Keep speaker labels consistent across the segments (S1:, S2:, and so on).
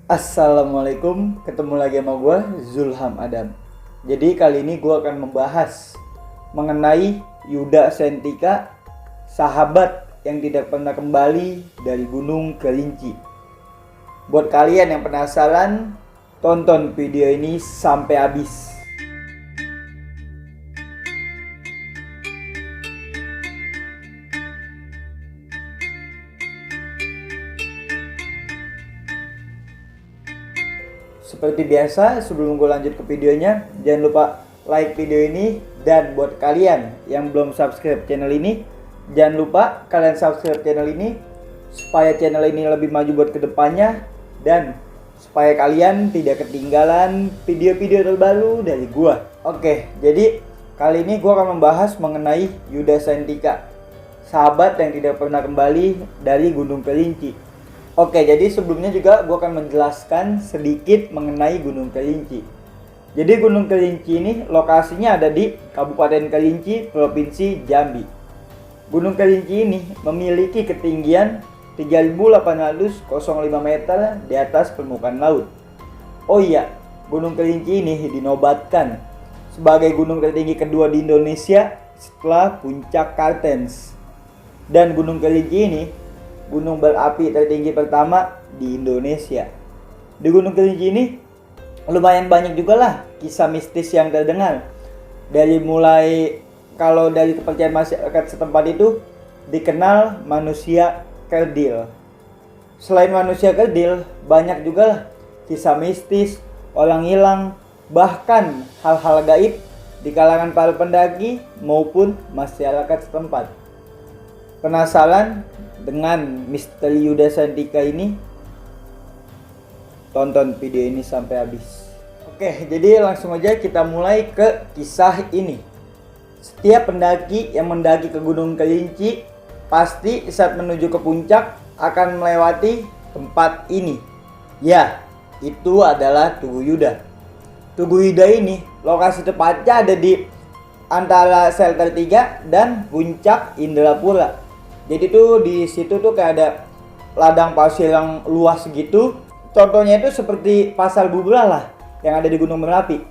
S1: Assalamualaikum, ketemu lagi sama gue Zulham Adam. Jadi kali ini gue akan membahas mengenai Yuda Sentika, sahabat yang tidak pernah kembali dari Gunung Kerinci. Buat kalian yang penasaran, tonton video ini sampai habis. Seperti biasa, sebelum gue lanjut ke videonya, jangan lupa like video ini. Dan buat kalian yang belum subscribe channel ini, jangan lupa kalian subscribe channel ini supaya channel ini lebih maju buat kedepannya, dan supaya kalian tidak ketinggalan video-video terbaru dari gue. Oke, jadi kali ini gue akan membahas mengenai Yuda Sentika, sahabat yang tidak pernah kembali dari Gunung Kerinci. Oke, jadi sebelumnya juga gue akan menjelaskan sedikit mengenai Gunung Kerinci. Jadi Gunung Kerinci ini lokasinya ada di Kabupaten Kerinci, Provinsi Jambi. Gunung Kerinci ini memiliki ketinggian 3.805 meter di atas permukaan laut. Oh iya, Gunung Kerinci ini dinobatkan sebagai gunung tertinggi kedua di Indonesia setelah Puncak Kartens. Dan Gunung Kerinci ini gunung berapi tertinggi pertama di Indonesia. Di Gunung Kerinci ini lumayan banyak juga lah kisah mistis yang terdengar. Dari mulai kalau dari kepercayaan masyarakat setempat itu dikenal manusia kerdil. Selain manusia kerdil, banyak juga lah kisah mistis, orang hilang, bahkan hal-hal gaib di kalangan para pendaki maupun masyarakat setempat. Penasaran dengan misteri Yuda Sentika ini? Tonton video ini sampai habis. Oke, jadi langsung aja kita mulai ke kisah ini. Setiap pendaki yang mendaki ke Gunung Kerinci pasti saat menuju ke puncak akan melewati tempat ini. Ya, itu adalah Tugu Yuda. Tugu Yuda ini lokasi tepatnya ada di antara Shelter 3 dan Puncak Indrapura. Jadi tuh di situ tuh kayak ada ladang pasir yang luas gitu. Contohnya itu seperti Pasar Bubrah lah yang ada di Gunung Merapi.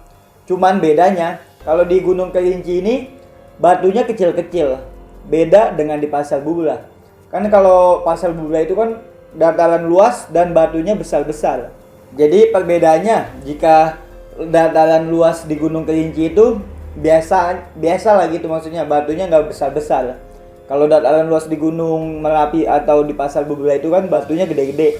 S1: Cuman bedanya kalau di Gunung Kerinci ini batunya kecil-kecil. Beda dengan di Pasar Bubrah. Kan kalau Pasar Bubrah itu kan dataran luas dan batunya besar-besar. Jadi perbedaannya, jika dataran luas di Gunung Kerinci itu biasa lah gitu, maksudnya batunya nggak besar-besar. Kalau dataran luas di Gunung Merapi atau di Pasar Bubrah itu kan batunya gede-gede.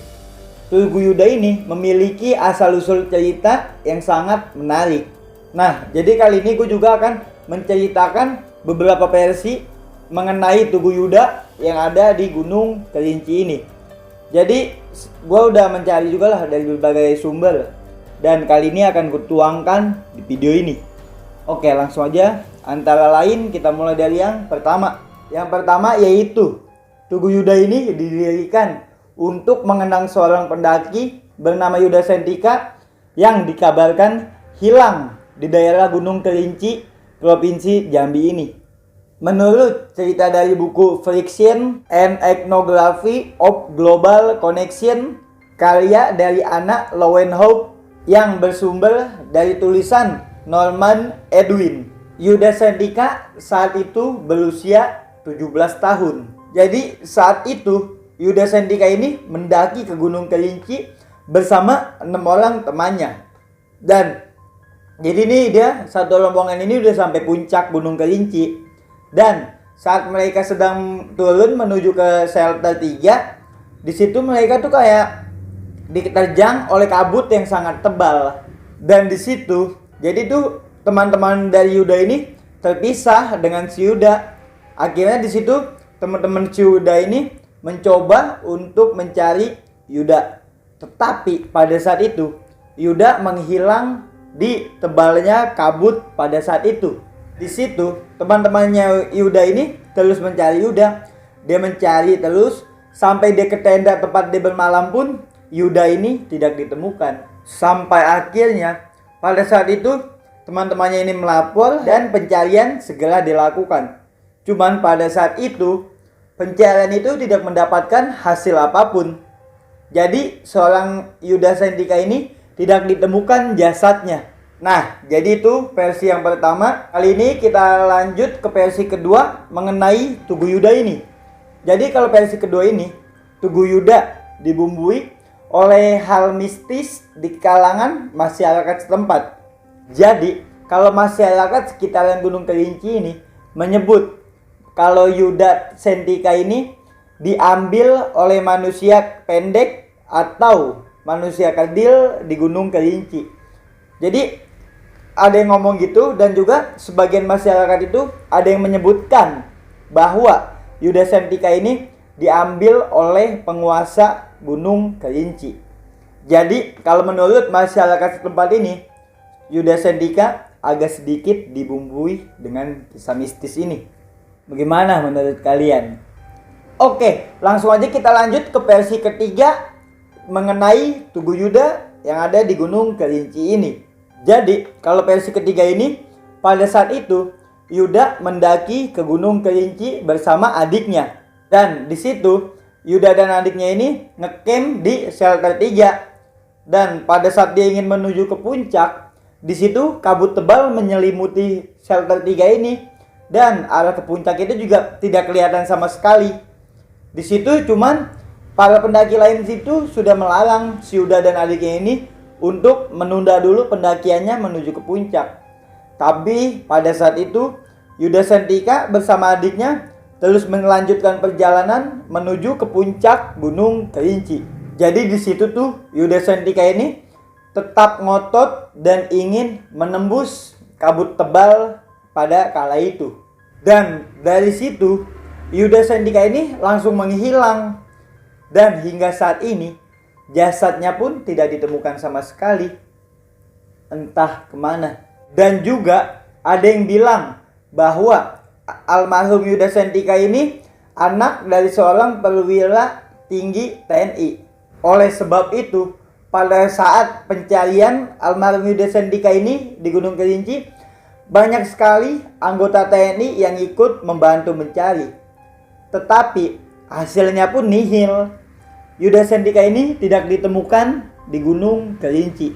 S1: Tugu Yuda ini memiliki asal-usul cerita yang sangat menarik. Nah, jadi kali ini gue juga akan menceritakan beberapa versi mengenai Tugu Yuda yang ada di Gunung Kerinci ini. Jadi, gue udah mencari juga lah dari berbagai sumber, dan kali ini akan gue tuangkan di video ini. Oke, langsung aja. Antara lain kita mulai dari yang pertama. Yang pertama yaitu Tugu Yuda ini didirikan untuk mengenang seorang pendaki bernama Yuda Sentika yang dikabarkan hilang di daerah Gunung Kerinci, Provinsi Jambi ini. Menurut cerita dari buku Friction and Ethnography of Global Connection, karya dari anak Lowenhoop yang bersumber dari tulisan Norman Edwin. Yuda Sentika saat itu berusia 17 tahun. Jadi saat itu Yuda Sentika ini mendaki ke Gunung Kerinci bersama 6 orang temannya. Dan jadi nih dia satu rombongan ini udah sampai puncak Gunung Kerinci. Dan saat mereka sedang turun menuju ke Shelter 3, di situ mereka tuh kayak diterjang oleh kabut yang sangat tebal. Dan di situ jadi tuh teman-teman dari Yuda ini terpisah dengan si Yuda. Akhirnya di situ teman-teman si Yuda ini mencoba untuk mencari Yuda. Tetapi pada saat itu Yuda menghilang di tebalnya kabut pada saat itu. Di situ teman-temannya Yuda ini terus mencari Yuda. Dia mencari terus sampai dia ke tenda tempat dia bermalam pun Yuda ini tidak ditemukan. Sampai akhirnya pada saat itu teman-temannya ini melapor dan pencarian segera dilakukan. Cuman pada saat itu pencarian itu tidak mendapatkan hasil apapun. Jadi seorang Yuda Sendika ini tidak ditemukan jasadnya. Nah, jadi itu versi yang pertama. Kali ini kita lanjut ke versi kedua mengenai Tugu Yuda ini. Jadi kalau versi kedua ini, Tugu Yuda dibumbui oleh hal mistis di kalangan masyarakat setempat. Jadi kalau masyarakat sekitaran Gunung Kerinci ini menyebut kalau Yuda Sendika ini diambil oleh manusia pendek atau manusia kerdil di Gunung Kerinci. Jadi ada yang ngomong gitu, dan juga sebagian masyarakat itu ada yang menyebutkan bahwa Yuda Sendika ini diambil oleh penguasa Gunung Kerinci. Jadi kalau menurut masyarakat setempat ini, Yuda Sendika agak sedikit dibumbui dengan kisah mistis ini. Bagaimana menurut kalian? Oke, langsung aja kita lanjut ke versi ketiga mengenai Tugu Yuda yang ada di Gunung Kerinci ini. Jadi, kalau versi ketiga ini, pada saat itu Yuda mendaki ke Gunung Kerinci bersama adiknya. Dan di situ Yuda dan adiknya ini ngecamp di shelter 3. Dan pada saat dia ingin menuju ke puncak, di situ kabut tebal menyelimuti shelter 3 ini, dan arah ke puncak itu juga tidak kelihatan sama sekali. Di situ cuman para pendaki lain situ sudah melarang si Yuda dan adiknya ini untuk menunda dulu pendakiannya menuju ke puncak. Tapi pada saat itu Yuda Sendika bersama adiknya terus melanjutkan perjalanan menuju ke puncak Gunung Kerinci. Jadi di situ tuh Yuda Sendika ini tetap ngotot dan ingin menembus kabut tebal pada kala itu. Dan dari situ Yuda Sendika ini langsung menghilang, dan hingga saat ini jasadnya pun tidak ditemukan sama sekali, entah kemana. Dan juga ada yang bilang bahwa almarhum Yuda Sendika ini anak dari seorang perwira tinggi TNI. Oleh sebab itu, pada saat pencarian almarhum Yuda Sendika ini di Gunung Kerinci, banyak sekali anggota TNI yang ikut membantu mencari. Tetapi hasilnya pun nihil. Yuda Sendika ini tidak ditemukan di Gunung Kerinci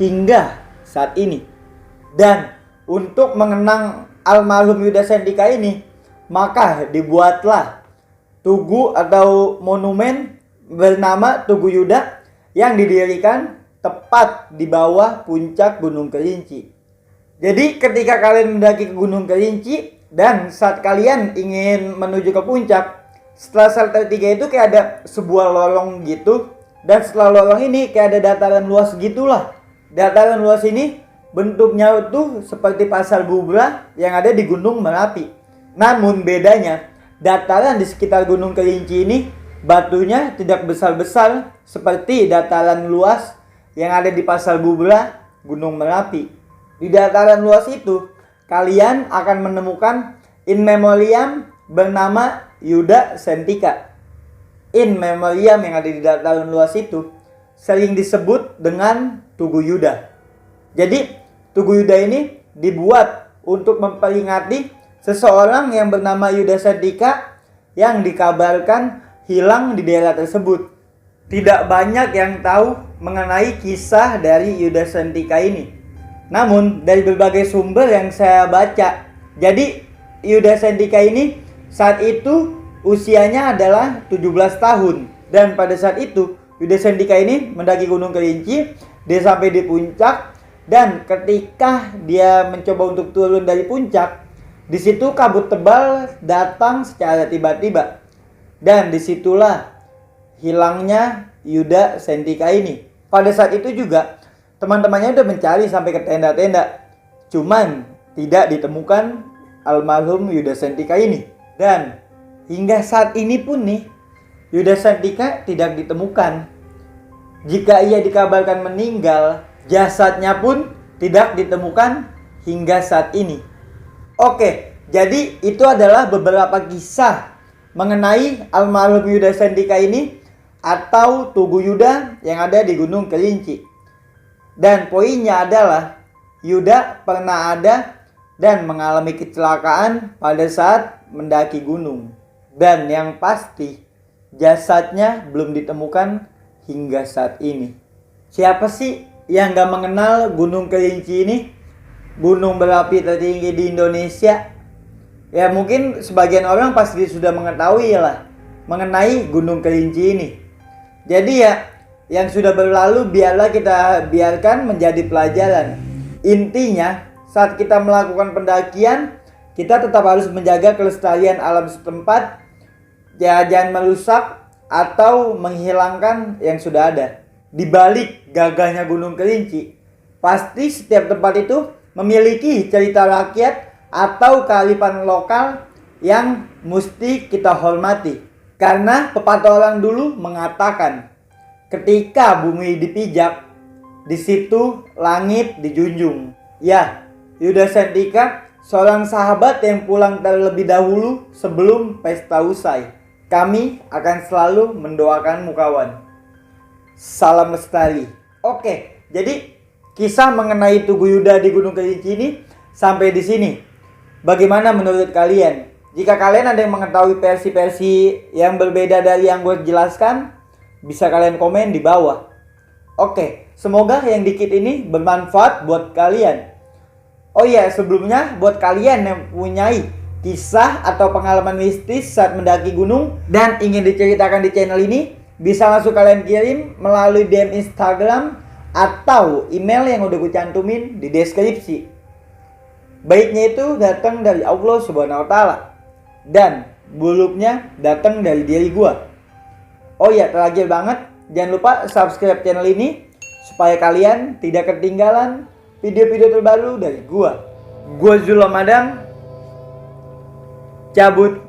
S1: hingga saat ini. Dan untuk mengenang almarhum Yuda Sendika ini, maka dibuatlah tugu atau monumen bernama Tugu Yuda yang didirikan tepat di bawah puncak Gunung Kerinci. Jadi ketika kalian mendaki ke Gunung Kerinci dan saat kalian ingin menuju ke puncak, setelah shelter 3 itu kayak ada sebuah lorong gitu, dan setelah lorong ini kayak ada dataran luas gitulah. Dataran luas ini bentuknya tuh seperti pasar Bubra yang ada di Gunung Merapi. Namun bedanya, dataran di sekitar Gunung Kerinci ini batunya tidak besar-besar seperti dataran luas yang ada di pasar Bubra Gunung Merapi. Di dataran luas itu kalian akan menemukan in memoriam bernama Yuda Sendika. In memoriam yang ada di dataran luas itu sering disebut dengan Tugu Yuda. Jadi Tugu Yuda ini dibuat untuk memperingati seseorang yang bernama Yuda Sendika yang dikabarkan hilang di daerah tersebut. Tidak banyak yang tahu mengenai kisah dari Yuda Sendika ini. Namun dari berbagai sumber yang saya baca, jadi Yuda Sendika ini saat itu usianya adalah 17 tahun. Dan pada saat itu Yuda Sendika ini mendaki Gunung Kerinci, dia sampai di puncak, dan ketika dia mencoba untuk turun dari puncak, di situ kabut tebal datang secara tiba-tiba. Dan disitulah hilangnya Yuda Sendika ini. Pada saat itu juga teman-temannya udah mencari sampai ke tenda-tenda, cuman tidak ditemukan almarhum Yuda Sendika ini. Dan hingga saat ini pun nih, Yuda Sendika tidak ditemukan. Jika ia dikabarkan meninggal, jasadnya pun tidak ditemukan hingga saat ini. Oke, jadi itu adalah beberapa kisah mengenai almarhum Yuda Sendika ini atau Tugu Yuda yang ada di Gunung Kerinci. Dan poinnya adalah Yuda pernah ada dan mengalami kecelakaan pada saat mendaki gunung. Dan yang pasti jasadnya belum ditemukan hingga saat ini. Siapa sih yang gak mengenal Gunung Kerinci ini? Gunung berapi tertinggi di Indonesia. Ya mungkin sebagian orang pasti sudah mengetahui lah mengenai Gunung Kerinci ini. Jadi ya, yang sudah berlalu biarlah kita biarkan menjadi pelajaran. Intinya, saat kita melakukan pendakian, kita tetap harus menjaga kelestarian alam setempat. Ya, jangan merusak atau menghilangkan yang sudah ada. Di balik gagahnya Gunung Kerinci, pasti setiap tempat itu memiliki cerita rakyat atau kearifan lokal yang mesti kita hormati. Karena pepatah orang dulu mengatakan, ketika bumi dipijak, di situ langit dijunjung. Ya, Yuda Sentika, seorang sahabat yang pulang terlebih dahulu sebelum pesta usai. Kami akan selalu mendoakanmu kawan. Salam lestari. Oke, jadi kisah mengenai Tugu Yuda di Gunung Kerinci ini sampai di sini. Bagaimana menurut kalian? Jika kalian ada yang mengetahui versi-versi yang berbeda dari yang gue jelaskan, bisa kalian komen di bawah. Oke, semoga yang dikit ini bermanfaat buat kalian. Oh iya, sebelumnya buat kalian yang punyai kisah atau pengalaman mistis saat mendaki gunung dan ingin diceritakan di channel ini, bisa langsung kalian kirim melalui DM Instagram atau email yang udah gue cantumin di deskripsi. Baiknya itu datang dari Allah Subhanahu wa Ta'ala, dan buruknya datang dari diri gua. Oh iya, terakhir banget, jangan lupa subscribe channel ini supaya kalian tidak ketinggalan video-video terbaru dari gua. Gua Zul Ramadan cabut.